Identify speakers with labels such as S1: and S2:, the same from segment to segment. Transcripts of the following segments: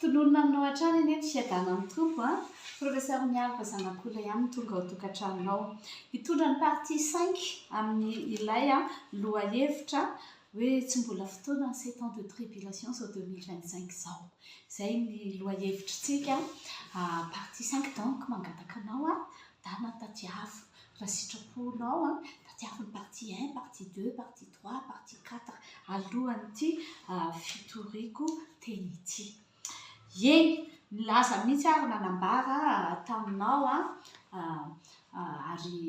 S1: Tononona aminao hatrany anie ny fiadana amin'ny tompo a. Professeur miaraka zanak'olona ihany tonga ao tokantranonao. Hitondra ny partie 5 amin'ny ilay lohahevitra hoe tsy mbola fotoana ny 7 ans de tribulation zao 2025 zao. Zay ny lohahevitrintsika. Partie 5 donc mangataka anao dana tadiavo. Raha sitraponao tadiavo ny partie 1, partie 2, partie 3, partie 4 alohan'ity fitoriako teny ity. Eny, nilaza mihitsy ary nanambara taminao ary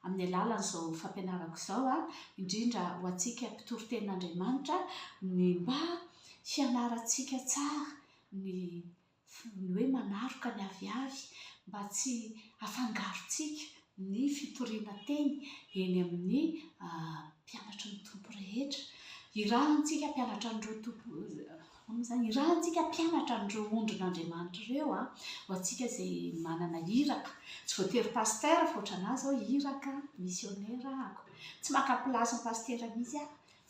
S1: amin'ny alalan'izao fampianarako izao indrindra ho antsika mpitory-tenin'Andriamanitra ny mba fianarantsika tsara ny hoe manaroka ny aviavy mba tsy hafangarontsika ny fitoriana teny eny amin'ny mpianatra ny tompo rehetra. Irahantsika mpianatra andreo tompo zany irahantsika mpianatra andreo ondrin'Andriamanitra ireo ho antsika izay manana iraka. Tsy voatery pasteur fa ohatranahy zao iraka missionnaire ako. Tsy maka-place ny pasteur mihitsy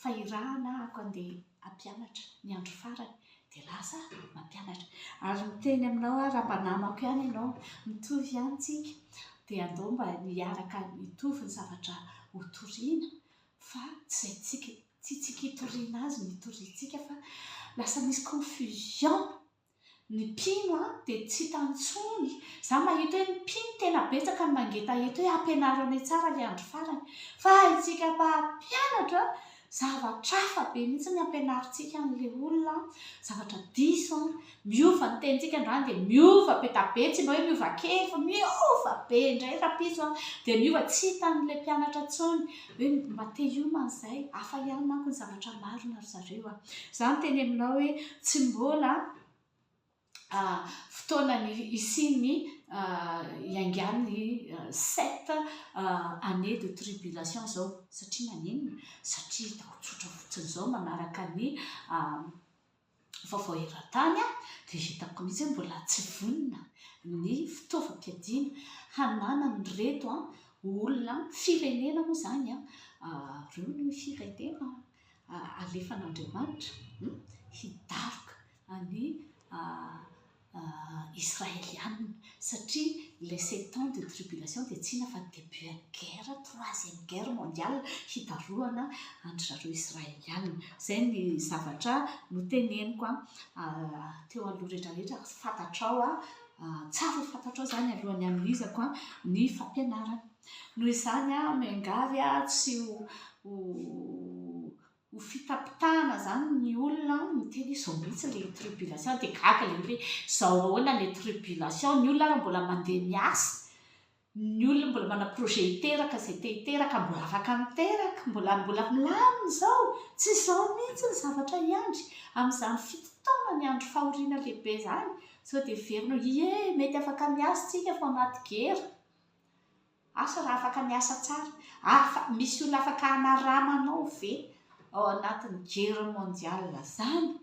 S1: fa irahana ako andeha hampianatra ny andro farany dia lasa mampianatra. Ary miteny aminao raha mba namako ihany ianao mitovy ihany tsika dia andao mba niaraka mitovy ny zavatra hotoriana fa tsy tsika hitoriana azy mitoriantsika fa lasa misy confusion. Ny mpino dia tsy hitantsony. Za mahita hoe ny mpino tena betsaka ny mangeta eto hoe ampianarana tsara ilay andro farany fa itsika mpampianatra zavatra hafa be mihitsy ny ampianarintsika n'ilay olona. Zavatra diso miova ny tenintsika androany dia miova be da be, tsy mba hoe miova kely fa miova be indray rapiso dia miova tsy hitan'ilay mpianatra intsony hoe mba te hiomana izay. Hafa ihany manko ny zavatra marina ry zareo. Izany teny aminao hoe tsy mbola fotoanany isiny hiaingany 7 années de tribulation zao. Satria manino? Satria hita ho tsotra fotsiny izao manaraka ny vaovao eran-tany dia hitako mihitsy hoe mbola tsy vonona ny fitaovam-piadiana hanana ny reto olona firenena moa zany reo ny firenena alefan'Andriamanitra hidaroka ny israelianina. Satria les 7 ans de tribulation dia tsy inona fa ny début ny guerre, 3e guerre mondiale hidaroana andry zareo israelianina. Izay ny zavatra noteneniko teo aloha rehetrarehetra fantatrao tsara fantatrao zany alohan'ny amin'izako ny fampianarana. Noho izany miangavy tsy ho fitapitahana zany ny olona miteny izao mihitsy ilay tribulation dia gaga ilay hoe izao ahoana ilay tribulation. Ny olona mbola mandeha miasa, ny olona mbola mana projet hiteraka izay te hiteraka mbola afaka miteraka, mbola milamina izao. Tsy izao mihitsy ny zavatra iandry amin'izany fitotoana ny andro fahoriana lehibe zany. Sao dia verina mety afaka miasa tsika fa anaty gera. Asa raha afaka miasa tsara, misy olona afaka hanaramanao ve ao anatin'ny guerre mondiale zany?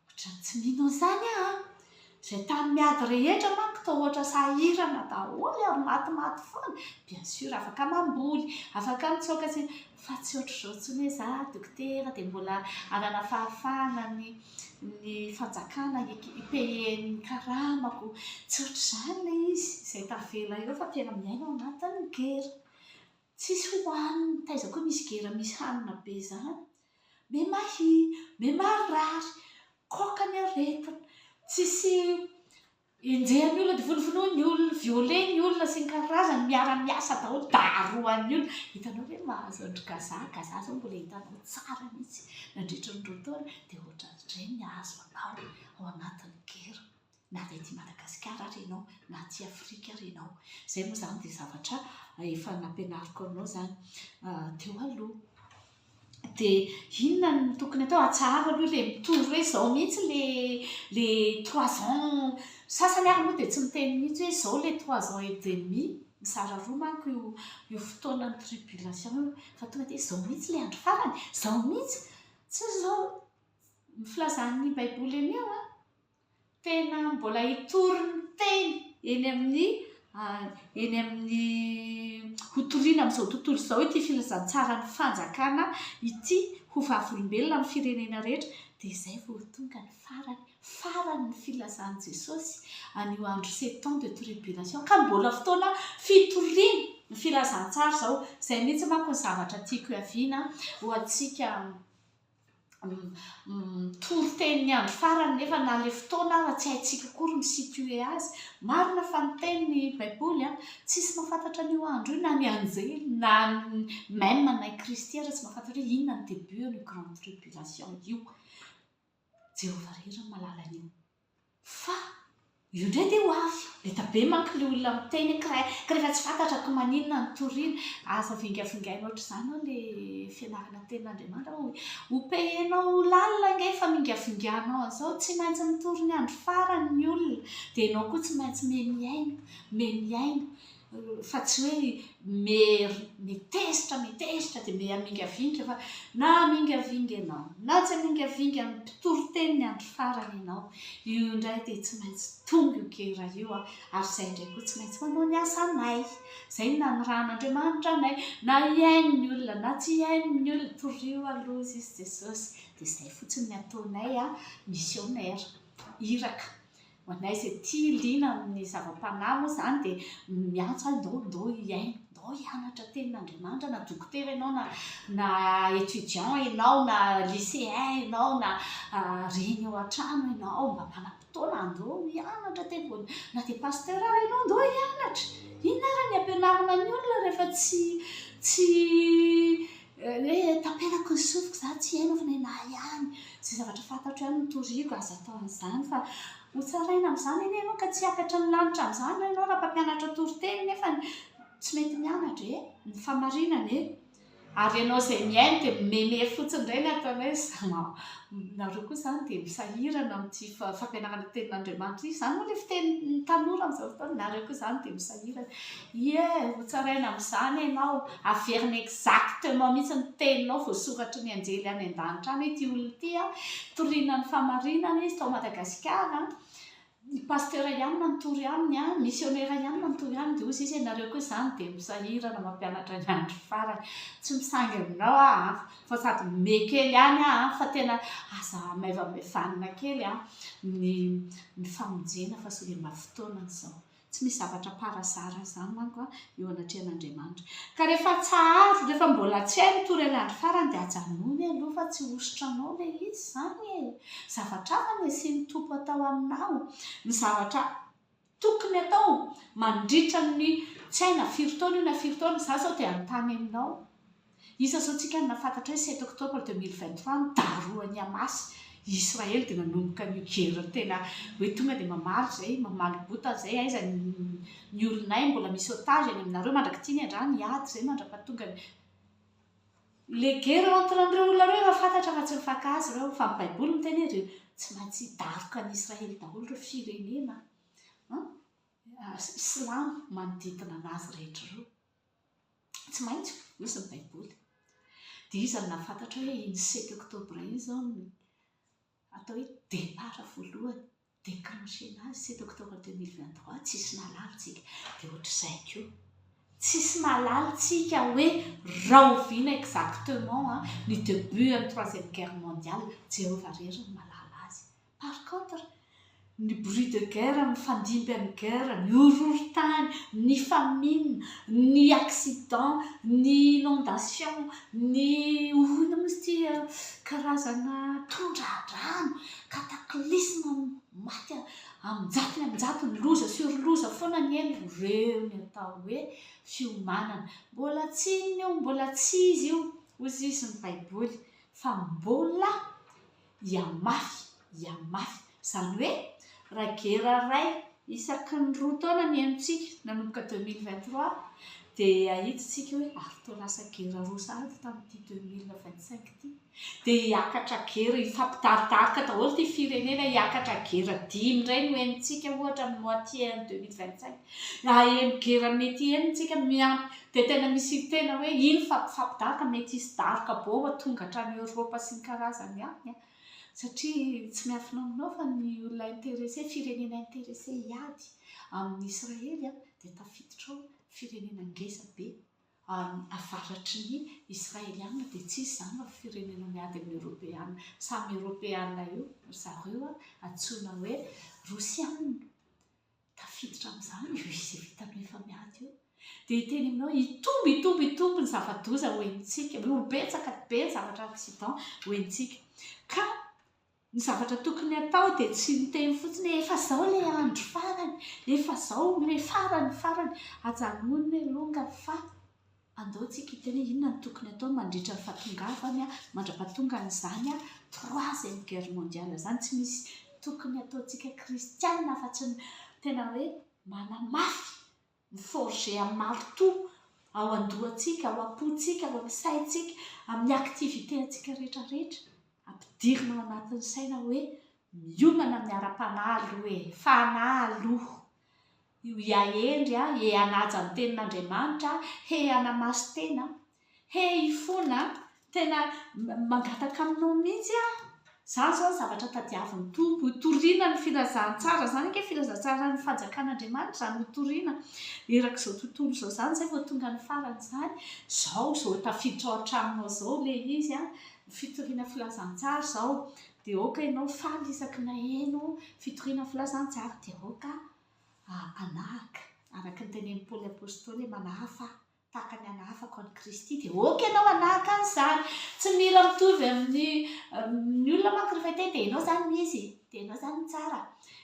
S1: Ohatrany tsy mino an'izany izay tany miady rehetra manko toa ohatra sahirana daholo ary matimaty foana. Bien sûr afaka mamboly, afaka mitsoaka fa tsy ohatr'izao intsony hoe za dokotera dia mbola anana fahafahana ny fanjakana hipehen'ny karamako. Tsy ohatr'izany ilay izy izay tavela eo fa tena miaina ao anatin'ny gera. Tsisy hohanina taizako hoe misy gera misy hanina be izany. Me marary, kaoka ny aretina, tsisy enjehan'ny olona dia vonovonoiny olona, violen'ny olona sy ny karazany miara-miasa daholo daroan'ny olona. Hitanao hoe mahazo andro gazaha zao mbola hitanao tsara mihitsy nandritra ny roa taona dia ohatran'izay ny azo anao ao anatin'ny gera. Na dia aty Madagasikara renao na aty Afrika renao. Izay moa zany dia zavatra efa nampianariko anao zany teo aloha. Dia inona no tokony atao? Atsara aloha ilay mitovy hoe izao mihitsy les 3 ans. Sasany ary moa dia tsy miteny mihitsy hoe izao les 3 ans et demi. Mizara roa manko io fotoanan'ny tribulation fa tonga dia izao mihitsy ilay andro farany. Izao mihitsy tsy izao filazan'ny baiboly eny tena mbola hitory ny teny eny amin'ny hotoriana amin'izao tontolo izao ity filazantsara ny fanjakana ity ho vavolombelona amin'ny firenena rehetra dia izay vao tonga ny farany farany ny filazany Jesosy an'io andro 7 ans de tribulation ka mbola fotoana fitoriana ny filazantsara zao. Zay mihitsy manko ny zavatra tiako hiaviana ho antsika tory-tenin'ny andro farany, nefa na le fotoana raha tsy haintsika akory misitioe azy. Marina fa ny tenin'ny baiboly tsisy mahafantatra an'io andro io na ny anjely na même nay kristiana tsy mahafantatra hoe inona ny début ny grande tribulation io. Jehovah rery no malala an'io fa io ndray dia ho avy leta be manko le olona miteny ka rehefa tsy fantatra ko maninona ny toriana aza vingavingaina ohatr'izany ao le fianarana tenin'Andriamanitra ho payenao lalina nge fa mingavinganao an'izao tsy maintsy mitory ny andro farany ny olona dia ianao koa tsy maintsy miaina fa tsy hoe metezitra dia me amingavinga fa na amingavinga ianao na tsy amingavinga mpitory teny ny andro farany ianao, io indray dia tsy maintsy tonga io gera io ary izay indray koa tsy maintsy manao ny asanay. Izay na ny ran'Andriamanitra anay na iain'ny olona na tsy iain'ny olona torio aloha izy Jesosy dia izay fotsiny ny ataonay missionnaire iraka ho anay izay tia liana amin'ny zava-panahy moa izany dia miantso ndao iaino, ndao hianatra tenin'Andriamanitra, na dokotera ianao na étudiant ianao na lycéen ianao na reny ao an-trano ianao mba manam-potoana andao hianatra teny na dia pasteur ianao ndao hianatra. Inona raha ny ampianarana ny olona rehefa tsy hoe tapenako ny sofiko za tsy haino fa na ihany zay zavatra fantatra ihany notoriako aza atao an'izany fa ho tsaraina amin'izany eny ianao ka tsy hakatra ny lanitra amin'izany ianao raha mpampianatra toriteny nefa tsy mety mianatra ny famarinana ary ianao izay miaino dia meme fotsiny indray ny ataonao nareo koa izany dia misahirana amin'ity fampianarana tenin'Andriamanitra io. Izany moa le fitenin'ny tanora amin'izao fotoana, nareo koa izany dia misahirana ho tsaraina amin'izany ianao averina exactement mihitsy ny teninao voasoratra ny anjely any an-danitra any ity olona ity toriana ny famarinana izy tao Madagasikara ny pasteur ihany manotory aminy missionnaire ihany manotory aminy dia ozy izy nareo koa izany dia misahirana mampianatra ny andro farany tsy misangy aminao fa sady mekely ihany fa tena aza maivamaivanina kely ny famonjena fa so le mafotoana izao tsy misy zavatra parazara izany manko eo anatrehan'Andriamanitra ka rehefa tsaharo rehefa mbola tsy hay mitory andro farany dia ajanony aloha fa tsy hositranao le izy izany zavatra fa ny asian'ny tompo atao aminao ny zavatra tokony atao mandritra ny tsy hay na firy taona io na firy taona za sao dia anontany aminao isa sao tsika ny nafantatra hoe 7 octobre 2023 nidaroan'ny Hamas Israely dia nanomboka ny gera tena hoe tonga dia mamaly bota zay aiza ny olonay mbola misy otage any aminareo mandrakitiny andrany hiady zay mandrapatonga le gera entre an'ireo olona reo efa fantatra fa tsy mifakazy reo fa ny baiboly miteny ireo tsy maintsy daroka ny Israely daholo reo firenena Islamo manodidina anazy rehetra reo tsy maintsy misy ny baiboly dia izy ny nafantatra hoe iny 7 octobre iny zao atao hoe départ voalohany déclenchena azy 7 octobre 2023 tsisy nalalitsika dia ohatr'izay koa tsisy nalalitsika hoe rahoviana exactement ny début ny 3e guerre mondiale Jehovah rery ny malala azy. Par contre ny bruit de guerre mifandimby amin'ny guerre ny horohorontany ny famine ny accident ny inondation ny ohoana moa ity karazana tondradrano cataclysme maty aminjatony loza sur loza foana ny eny reo ny atao hoe fiomanana mbola tsy io mbola tsy izy io ozy izy ny baiboly fa mbola hiamafy izany hoe raha gera ray isaky ny 2 taona ny haintsika nanomboka 2023 dia ahitsitsika hoe ary to lasa gera roa sady tamin'ity 2025 ity dia hiakatra gera ifampidaridarika daholo ty firenena hiakatra gera 5 indray no haintsika ohatra amin'ny moitié ny 2025 gera mety haintsika miampy dia tena misy tena hoe iny fampidaroka mety hisy daroka boma tonga hatrany Europa sy ny karazany any satria tsy miafina aminao fa ny olona intéressé firenena intéressé hiady amin'ny Israely dia tafiditra ao firenena ngeza be avaratry ny israeliana dia tsisy izany fa firenena miady amin'ny eoropeana samy eoropeana io zareo antsoina hoe rosiana tafiditra amin'izany io izy vita amin'ny efa miady io dia hiteny aminao itomby ny zava-doza hoenitsika ho betsaka be ny zavatra accident hoentsika ka ny zavatra tokony atao dia tsy miteny fotsiny efa zao ilay andro farany efa zao ilay farany ajanonony alonga fa andaotsika hiteny inona ny tokony atao mandritra ny fahatongavany mandra-pahatongan'izany troisième guerre mondiale zany tsy misy tokony ataontsika kristiana fa tsy tena hoe manamafy miforge amin'ny marto ao andohantsika ao am-pontsika ao amin'ny saintsika amin'ny activité antsika rehetrarehetra ampidirina ao anatin'ny saina hoe miomana miara-panaly hoe fanalo io iahendry hanaja ny tenin'Andriamanitra hanamaso tena ifona tena mangataka aminao mihitsy zany zao zavatra tadiavin'ny tompo toriana ny filazantsara zany ke filazantsara ny fanjakan'Andriamanitra zany hotoriana erak'izao tontolo zao zany zay vao tonga ny farany zany zao tafiditra ao an-tranonao zao le izy fitoriana filazantsara zao dia oka ianao faly isaky na eno fitoriana filazantsara dia oka anahaka araka ny tenen'i Paoly apôstôly manahafa tahaka ny anahafako an'i Kristy dia oka ianao anahaka an'izany tsy mila mitovy amin'ny olona manko rehefa teny dia ianao zany mizy dia ianao zany tsara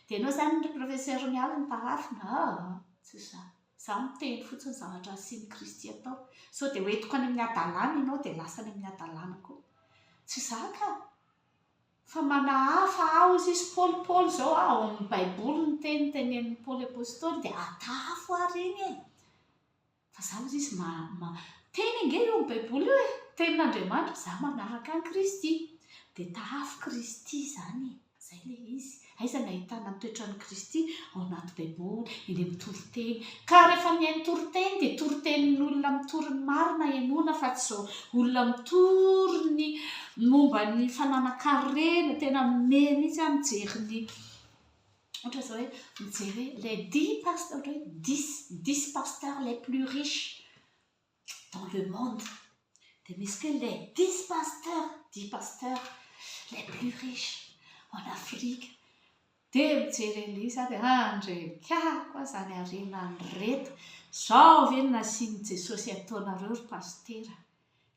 S1: dia ianao zany ny professeur miala ny parafina tsy za miteny fotsiny zavatra asian'i Kristy atao sao dia hoentiko any amin'ny adalàna ianao dia lasa any amin'ny adalàna koa tsy zaka fa manahafa ao izy Paul zao ao amin'ny baiboly ny tenen'ny Paoly apôstôly dia atafo ary iny fa za izy teny inge eo amin'ny baiboly io tenin'Andriamanitra za manahaka an'i Kristy dia tafo Kristy zany zay le izy aiza ny ahitana ny toetran'i Kristy ao anaty baiboly eny amin'ny toriteny ka rehefa mihaino toriteny dia toritenin'olona mitory ny marina ianona fa tsy zao olona mitory ny momba ny fananakarena tena me mihitsy mijery ny ohatra zao hoe mijery les 10 pasteurs les plus riches dans le monde dia misy que les 10 pasteurs les plus riches en Afrique dia mijery elisa dia andrekako zany arenany reto zao ve ny nasiany Jesosy ataonareo ry pastera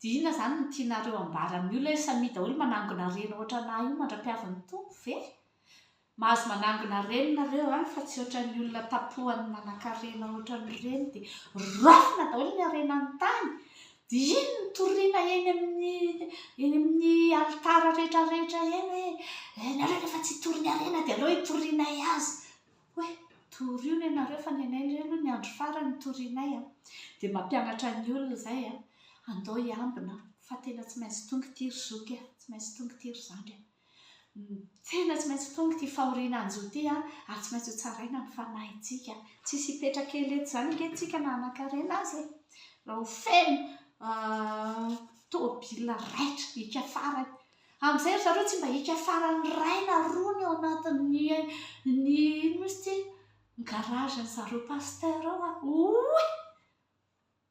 S1: dia inona zany ny tianareo ambara amin'ny olona samy daholo manangona rena ohatra na io mandra-piavin'ny tompo ve mahazo manangona reny nareo fa tsy ohatra ny olona tapohany manan-karena ohatra ny reny dia rafina daholo ny arenany tany dia ino ny toriana eny amin'ny altara rehetrarehetra eny hoe nareo rehefa tsy toriny arena dia aleo hitorianay azy hoe toriona ianareo fa ny anay aloha ny andro farany torianay dia mampianatra ny olona zay andao hiambina fa tena tsy maintsy tonga ity ry zoky tsy maintsy tonga ity ry zandry tena tsy maintsy tonga ity fahoriana an'izao ity ary tsy maintsy ho tsaraina ny fanahintsika tsisy hipetraka eleto zany ingentsika na hanan-karena azy raha ho feno tôbila raitra hika farany amin'izay ry zareo tsy mba hika farany ray na roa ny ao anatin'ny ino izy ty ny garageny zareo pasteur ao oy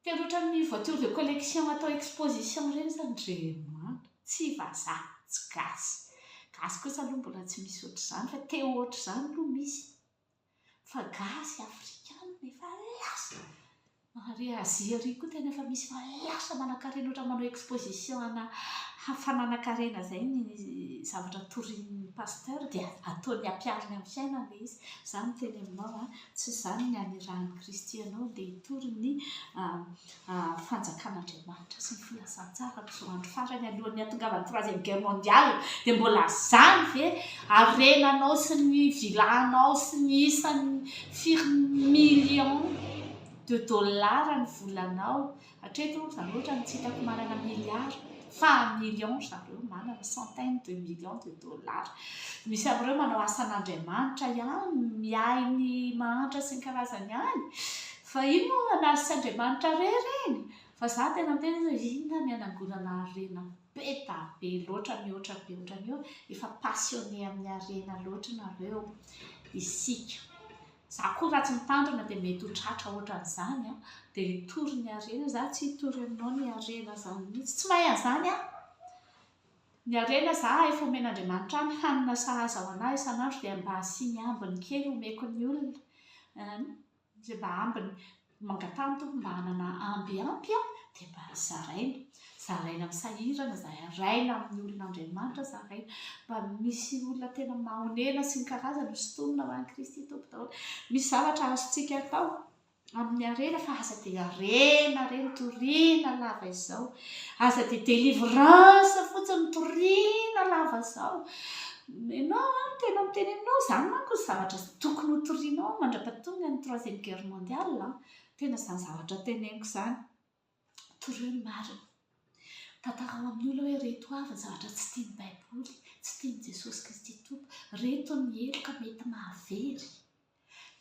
S1: tena ohatra ny voiture de collection atao exposition reny zany Andriamanitra tsy vazaha tsy gasy kosa aloha mbola tsy misy ohatr'izany fa teo ohatr'izany aloha misy fa gasy afrikana nefa lasa ary Azia ary koa tena efa misy fa lasa manan-karena ohatra manao exposition ana fananakarena zay ny zavatra torian'ny pasteur dia ataony ampiariny amin'ny fiainana le izy zany teny aminao tsy zany ny anirahan'ny Kristy ianao dia hitory ny fanjakan'Andriamanitra sy ny filazantsara amin'izao andro farany alohan'ny hahatongavan'ny troisième guerre mondiale dia mbola zany ve arenanao sy ny vilanao sy ny isan'ny firy million de dollars ny volanao hatreto zany ohatra ny tsy hitako manana milliard fa million zareo manana centaine de millions de dollars misy amin'ireo manao asan'Andriamanitra ihany miainy mahantra sy ny karazany ihany fa ino anazy sy Andriamanitra reny fa za tena miteny hoe inona ny anangonana arena beta be loatra mihoatra be ohatran'io efa passionné amin'ny arena loatra nareo isika za koa raha tsy mitandrina dia mety ho tratra ohatran'izany a dia tory ny harena za tsy hitory aminao ny harena zany mihitsy tsy mahay an'izany a ny harena za efa omen'Andriamanitra any hanina sahaza ho anahy isan'andro dia mba hasiany ambiny kely omeko ny olona zay mba ambiny mangatany tompo mba hanana ambiampy a dia mba zaraina misahirana zaraina amin'ny olon'Andriamanitra zaraina mba misy olona tena mahonena sy ny karazany hosontomina ho an'i Kristy tompo daholo misy zavatra azontsika atao amin'ny harena fa aza dia harena reny toriana lava izao aza dia délivrance fotsiny toriana lava izao ianao a tena mitenenao zany manko ny zavatra tokony ho torianao mandra-pahatonga ny 3e guerre mondiale tena izany zavatra teneniko izany torio ny marina tantara ao amin'ny olona hoe reto avy ny zavatra tsy tiany baiboly tsy tiany Jesosy Kristy tompo reto ny heloka mety mahavery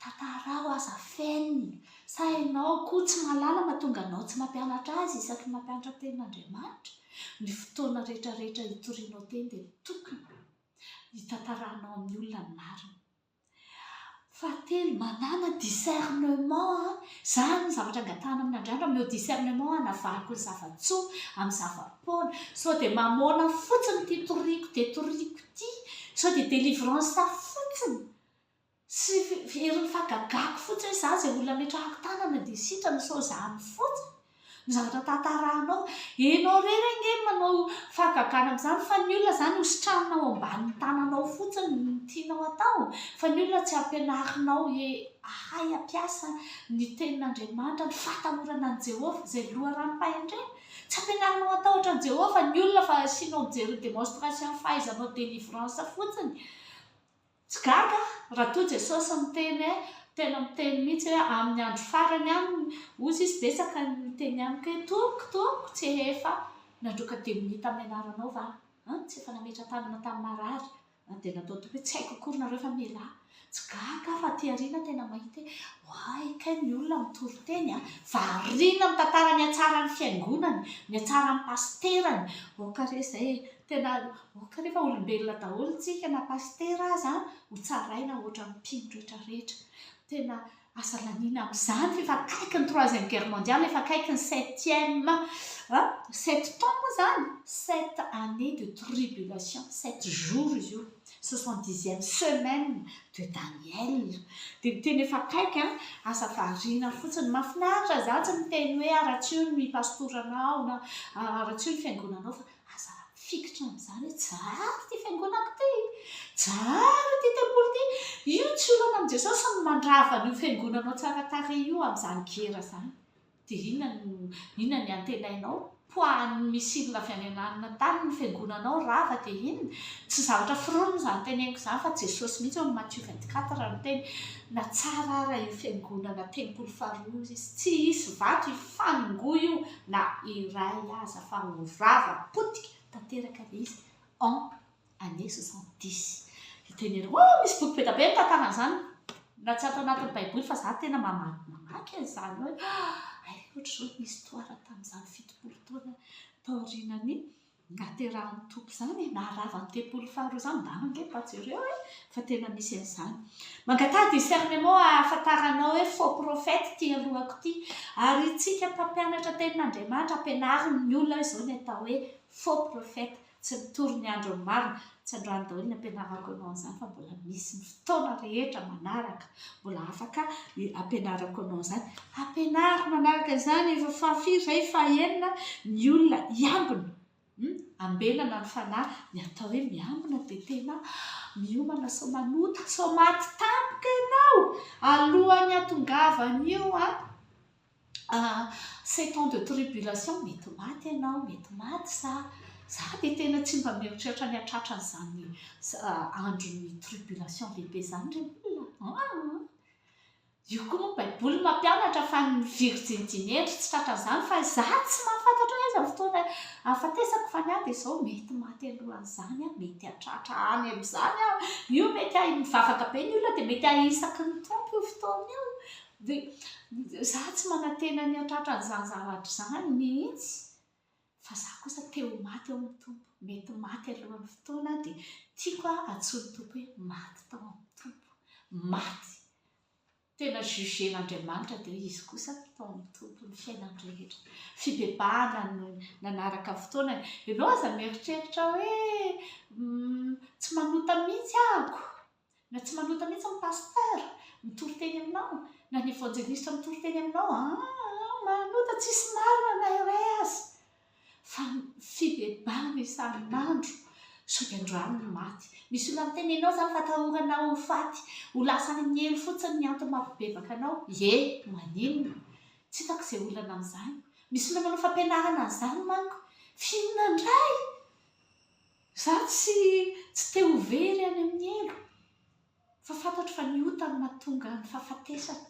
S1: tantarao aza fenina sa ianao koa tsy mahalala mahatonga anao tsy mampianatra azy isaky mampianatra tenin'Andriamanitra ny fotoana rehetrarehetra hitorianao teny dia tokony hitantaranao amin'ny olona ny marina fahatelo manana discernement zany ny zavatra angatahana amin'ny Andriamanitra meo discernement anavahako ny zavatsoa amin'ny zavapoana sao dia mamona fotsiny ty toriako dia toriako ty sao dia délivrance fotsiny sy hery ny fagagako fotsiny za zay olona metrahako tanana dia sitrana sao zany fotsiny ny zavatra tantarahanao enao rerenge manao fagagana amin'izany fa ny olona zany hositranonao ambanin'ny tananao fotsiny ny tianao atao fa ny olona tsy ampianarinao ahay ampiasa ny tenin'Andriamanitra ny fahatamorana an' Jehovah zay loha ranompahendrena tsy ampianarinao atao ohatran'i Jehovah ny olona fa asianao mijery démonstration fahaizanao délivrance fotsiny tsy gaga raha toa Jesosy miteny tena miteny mihitsy hoe amin'ny andro farany any ozy izy betsaka ny miteny amiko hoe tompoko tsy efa nandroaka demonita amianaranao va tsy efa nametra tanana tamin'ny marary dia natao tompoko hoe tsy haiko akory nareo fa miala tsy gaga fa ty ariana tena mahita hoe kay ny olona mitory teny variana mitantara ny atsara ny fiangonany ny atsara ny pasterany okare zay tena okarefa olombelona daholo tsika na pastera azy ho tsaraina ohatra ny mpino rehetrarehetra tena asa lanina amin'izany efa akaiky ny 3e guerre mondiale efa akaiky ny 7 temps moa zany 7 années de tribulation 7 jours izy io 70e semaine de Daniel dia tena efa akaiky asa variana fotsiny mahafinaritra za tsy miteny hoe aratsio ny pastoranao na aratsio ny fiangonanao fa aza fikitra amin'izany hoe tsara ty fiangonako ty tsara ty tempoly ty io tsy olana amin'i Jesosy ny mandravana io fiangonanao tsara tare io amin'izany gera zany dia inona ny antenainao poany misilina fianenanina tany ny fiangonanao rava dia inona tsy zavatra fironina zany teneniko zany fa Jesosy mihitsy ao amin'ny Matthieu 24 no teny na tsara ara io fiangonana tempoly faharoa izy tsy hisy vato hifanongoa io na iray aza fa ho rava potika tanteraka le izy en année 70 itenena misy boky be tabe tantaran'izany na tsy ato anatin'ny baiboly fa za tena mamaky an'izany hoe ohatr'izao ny histoire tamin'izany fitopolo taona taorianany naterahan'ny tompo zany na ravan'ny tempoly faharoa zany mba mangepa jereo fa tena misy an'izany mangatah discernement ahafantaranao hoe faux prophète ty alohako ty ary tsika mpampianatra tenin'Andriamanitra ampianariny ny olona hoe zao ny atao hoe faux prophète tsy mitory ny andro ny marina tsy androany daholo ny ampianarako anao an'izany fa mbola misy ny fotoana rehetra manaraka mbola afaka ampianarako anao izany ampianariko manaraka izany efa fahafiry zay fahaenina ny olona hiambina ambelana ny fanahy ny atao hoe miambina dia tena miomana sao manota sao maty tampoka ianao alohan'ny hatongavan'io 7 ans de tribulation mety maty ianao mety maty za dia tena tsy mba mieritreritra ny hatratra n'izany andron'ny tribulation lehibe zany reolona io koa moa baiboly mampianatra fa ny virginity tsy tratran'izany fa za tsy mahafantatra hoe aiza fotoana afatesako fa ny dia izao mety maty alohan'izany mety hatratra any amin'izany io mety mivavaka be ny olona dia mety ahisaky ny tompo io fotoana io dia za tsy manantena ny hatratra n'izany zavatra izany mihitsy fa za kosa teo maty ao amin'ny tompo mety maty alohan'ny fotoana dia tiako atsoiny tompo hoe maty tao amin'ny tompo maty tena jugen'Andriamanitra dia izy kosa tao amin'ny tompony fiainany rehetra. Fibebahana no nanaraka fotoana. Ianao aza mieritreritra hoe tsy manota mihitsy ahako, na tsy manota mihitsy ny pastera mitory teny aminao, na ny evanjelistra mitory teny aminao, manota tsisy marina na iray azy. Fa fibebahana isan'andro sao dia androany ny maty. Misy olona miteny ianao zany fatahorana ho faty, ho lasa ny elo fotsiny ny antony mampibebaka anao. Maninona? Tsy hitako izay olana amin'izany. Misy olona manao fampianarana an'izany manko. Finona indray za tsy te ho very any amin'ny elo, fa fantatro fa ny ota no mahatonga ny fahafatesana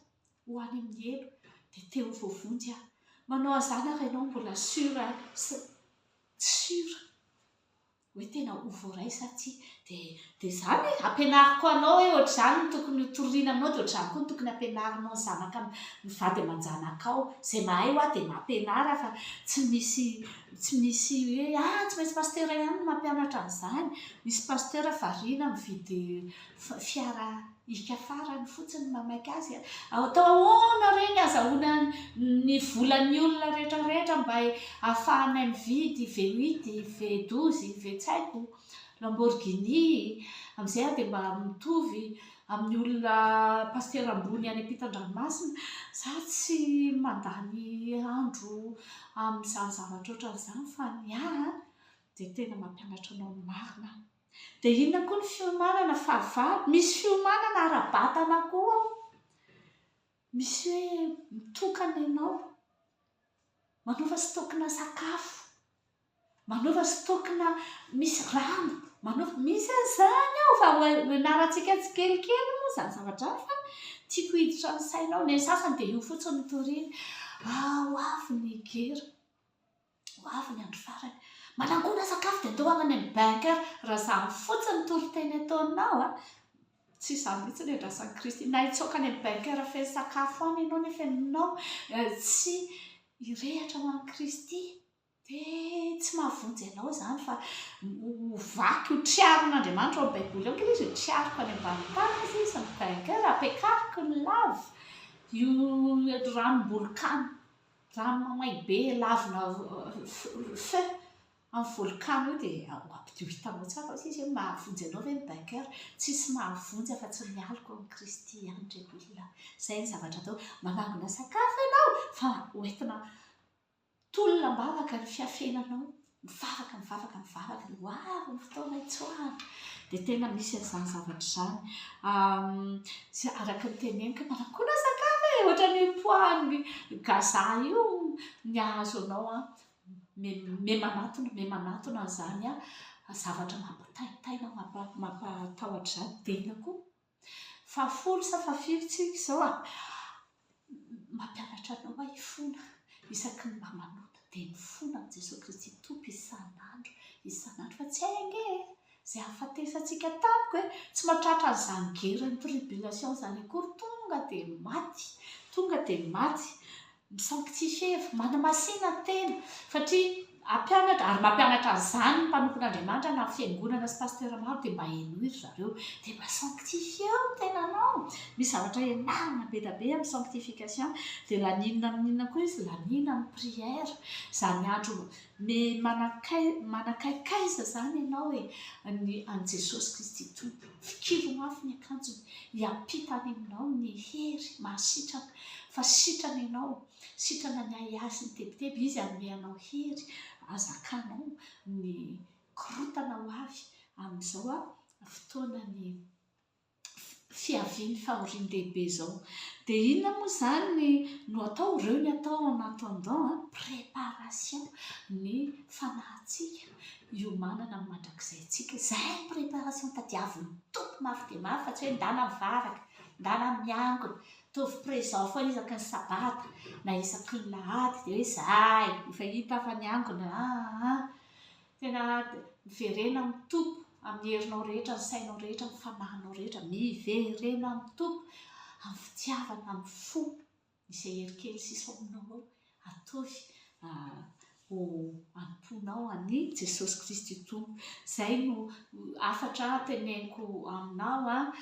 S1: ho any amin'ny elo, dia te ho voavonjy aho. Manao an'izany ary ianao mbola sura hoe tena ho voaray sa tsia, dia izany ampianariko anao hoe ohatr'izany no tokony hotoriana aminao, dia ohatr'izany koa no tokony ampianarinao ny zanaka mivady aman-janaka ao. Izay mahay ho aho dia mampianara, fa tsy misy hoe tsy maintsy pastera ihany no mampianatra an'izany. Misy pastera variana mividy fiara hika farany fotsiny mamaky azy. Atao ahoana reny azahoana ny volan'ny olona rehetrarehetra mba ahafahanay mividy V8, V12, tsy haiko, Lamborghini. Amin'izay dia mba mitovy amin'ny olona pastera ambony any ampitan-dranomasina. Za tsy mandany andro amin'izany zavatra ohatran'izany, fa ny ahy dia tena mampianatra anao ny marina. Dia inona koa ny fiomanana fahavalo? Misy fiomanana ara-batana koa ao. Misy hoe mitokana ianao, manova stokina sakafo, manova stokina misy rano, misy an'izany ao. Fa hoenarantsika tsikelikely moa izany zavatra izany, fa tiako hiditra ny sainao. Ny sasany dia io fotsiny no toriana. Ho avy ny gera, ho avy ny andro farany, manangona sakafo dia andohana any amin'ny bunker. Raha izany fotsiny toriteny ataonao, tsy izany mihitsy ny andrasan'i Kristy. Na hitsoaka any amin'ny bunker feno sakafo any ianao nefa ianao tsy hirehatra ho an'i Kristy, dia tsy mahavonjy ianao izany, fa ho vaky, ho triarin'Andriamanitra ao amin'ny baiboly ao kely izy, ho triariko any ambany tany izy ny bunker, ampiakariko ny lava, io ranom-bolkano, rano mamay be lavina feu amin'ny volkano io, dia ampidio hitanao tsara izy hoe mahavonjy ianao ve ny bunker? Tsisy mahavonjy afa-tsy mialoko amin'ny Kristy ihany ndray olona. Izay ny zavatra atao. Manangona sakafo ianao, fa hoentina tolona-bavaka ny fiafenanao, mivavaka ho avy ny fotoana hitsoahana. Dia tena misy an'izany zavatra izany. Araka ny teneniko, manangona sakafo ohatra ny poan'ny gaza io ny ahazo anao, memanatona izany zavatra mampitaitaina, mampatahotra izany. Dia koa fahafolo sa fahafiry tsika izao mampianatra anao hifona isaky ny mba manota, dia mifona amin'i Jesosy Kristy Tompo isan'andro, fa tsy hainge izay hahafatesantsika tamiko tsy mahatratra an'izany gerany tribulation izany akory. Tonga dia maty, misanctifie, manamasina tena, satria ampianatra, ary mampianatra an'izany ny mpanompon'Andriamanitra na fiangonana sy pastera maro, dia mba henohy zareo, dia mba sanctifie ny tenanao. Misy zavatra ianarana be da be amin'ny sanctification. Dia laninina koa izy, lanina amin'ny prière. Izany andro manakaikaiza izany ianao an'i Jesosy Kristy Tompo. Fikiro mafy ny akanjony, hiampita any aminao ny hery mahasitrana, fa sitrana ianao, sitrana ny ahy azy ny tebiteby, izy anomeanao hery, azakanao ny korotana ho avy amin'izao fotoana ny fiaviany fahorian-dehibe izao. Dia inona moa izany no atao? Ireo ny atao en attendant préparation, ny fanahintsika hiomanana amin'ny mandrakizay antsika. Izay préparation tadiavin'ny Tompo mafy dia mafy, fa tsy hoe ndana mivavaka, ndana miangona, tovy présent foana isaky ny sabata na isaky ny lahady, dia hoe zay efa hita fa niangona. Tena miverena amin'ny Tompo amin'ny herinao rehetra, ny sainao rehetra, ny fanahinao rehetra, miverena amin'ny Tompo, amin'ny fitiavana, amin'ny fo izay herikely sisa aminao ao, atovy ho amponao an'i Jesosy Kristy Tompo. Izay no afatra teneniko aminao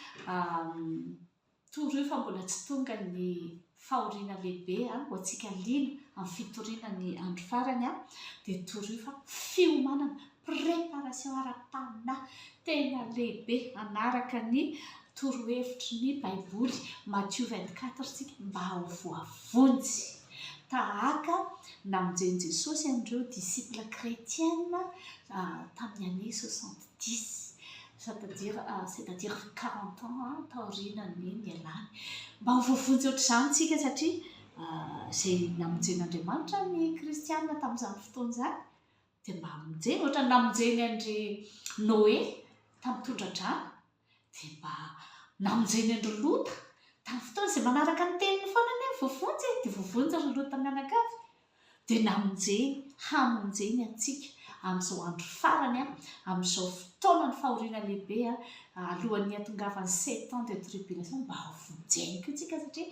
S1: toroy fa mbola tsy tonga ny fahoriana lehibe ho antsika lina amin'ny fitoriana ny andro farany dia toroy fa fiomanana préparation ara-panahy tena lehibe anaraka ny torohevitry ny baiboly Matthieu 24 tsika mba ho voavonjy tahaka namonjeny Jesosy an'ireo disciple chrétienne tamin'ny année 70 c'est-à-dire 40 ans taorianany nialany mba ho voavonjy ohatr'izany tsika satria izay namonjen'Andriamanitra ny kristianina tamin'izany fotoana izany dia mba hamonjeny ohatra namonjeny andry Noé tamin'ny tondra-drano dia mba namonjeny andry Lota tamin'ny fotoana izay manaraka ny teniny foana ny voavonjy dia voavonjy ry Lota mianakavy dia namonjeny hamonjeny antsika amin'izao andro farany amin'izao fotoana ny fahoriana lehibe alohan'ny hahatongavan'ny 7 ans de tribulation mba ho vonjeny koa tsika satria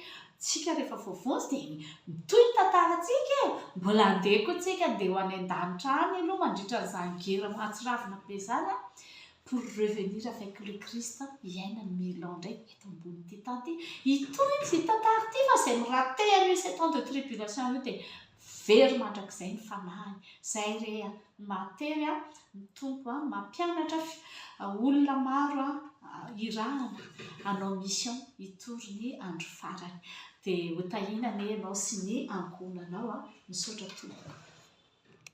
S1: tsika rehefa voavonjy dia mitohy ny tantarantsika mbola handeha koa tsika dia ho any an-danitra any aloha mandritra n'izany guerre mahatsiravina be izany pour revenir avec le Christ hiaina ny 1000 ans indray eto ambonin'ity tany itohy ity tantara ity fa izay miraté an'io 7 ans de tribulation io dia very mandrakizay ny fanahiny izay re matery ny tompo mampianatra olona maro irahana hanao mission hitory ny andro farany dia ho tahina ny ianao sy ny ankohonanao misaotra tompoko.